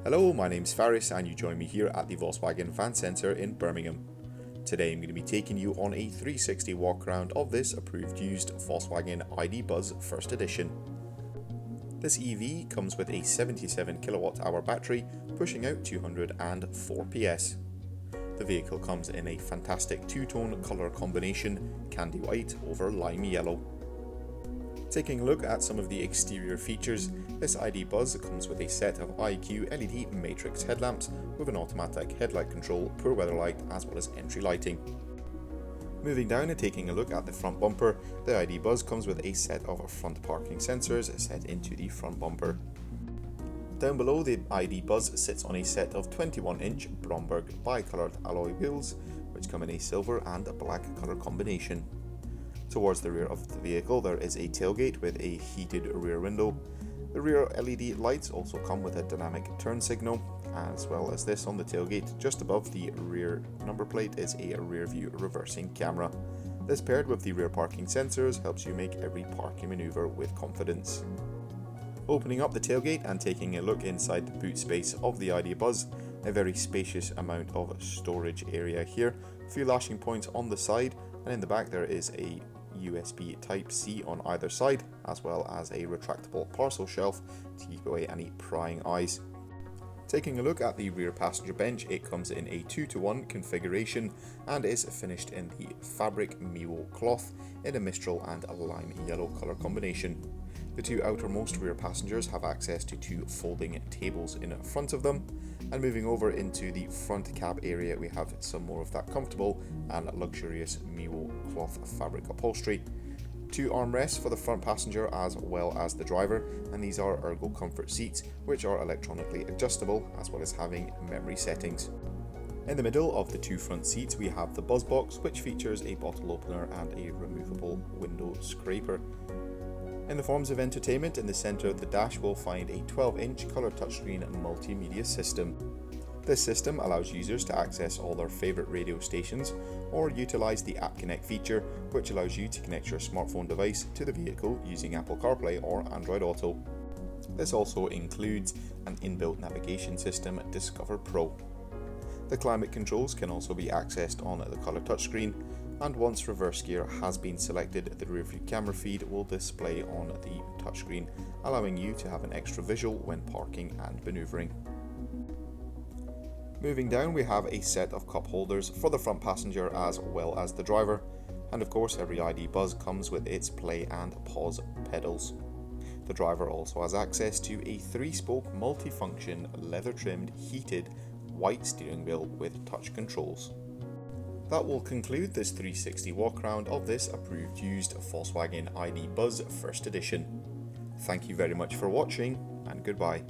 Hello, my name's Faris and you join me here at the Volkswagen Van Centre in Birmingham. Today I'm going to be taking you on a 360 walk around of this approved used Volkswagen ID Buzz First Edition. This EV comes with a 77 kWh battery pushing out 204 PS. The vehicle comes in a fantastic two-tone colour combination, candy white over lime yellow. Taking a look at some of the exterior features, this ID Buzz comes with a set of IQ LED Matrix headlamps with an automatic headlight control, poor weather light as well as entry lighting. Moving down and taking a look at the front bumper, the ID Buzz comes with a set of front parking sensors set into the front bumper. Down below, the ID Buzz sits on a set of 21-inch Bromberg bi-coloured alloy wheels, which come in a silver and black colour combination. Towards the rear of the vehicle there is a tailgate with a heated rear window. The rear LED lights also come with a dynamic turn signal, as well as this on the tailgate just above the rear number plate is a rear view reversing camera. This paired with the rear parking sensors helps you make every parking manoeuvre with confidence. Opening up the tailgate and taking a look inside the boot space of the ID Buzz, a very spacious amount of storage area here, a few lashing points on the side, and in the back there is a USB Type-C on either side, as well as a retractable parcel shelf to keep away any prying eyes. Taking a look at the rear passenger bench, it comes in a 2-to-1 configuration and is finished in the fabric Miwo cloth in a mistral and a lime yellow colour combination. The two outermost rear passengers have access to two folding tables in front of them, and moving over into the front cab area we have some more of that comfortable and luxurious Miwo cloth fabric upholstery. Two armrests for the front passenger as well as the driver, and these are ergo comfort seats which are electronically adjustable as well as having memory settings. In the middle of the two front seats we have the Buzz Box, which features a bottle opener and a removable window scraper. In the forms of entertainment, in the centre of the dash we'll find a 12-inch colour touchscreen multimedia system. This system allows users to access all their favourite radio stations or utilise the App Connect feature, which allows you to connect your smartphone device to the vehicle using Apple CarPlay or Android Auto. This also includes an inbuilt navigation system, Discover Pro. The climate controls can also be accessed on the colour touchscreen, and once reverse gear has been selected, the rear view camera feed will display on the touchscreen, allowing you to have an extra visual when parking and manoeuvring. Moving down, we have a set of cup holders for the front passenger as well as the driver, and of course every ID Buzz comes with its play and pause pedals. The driver also has access to a 3-spoke multi-function leather trimmed heated white steering wheel with touch controls. That will conclude this 360 walk around of this approved used Volkswagen ID Buzz First Edition. Thank you very much for watching, and goodbye.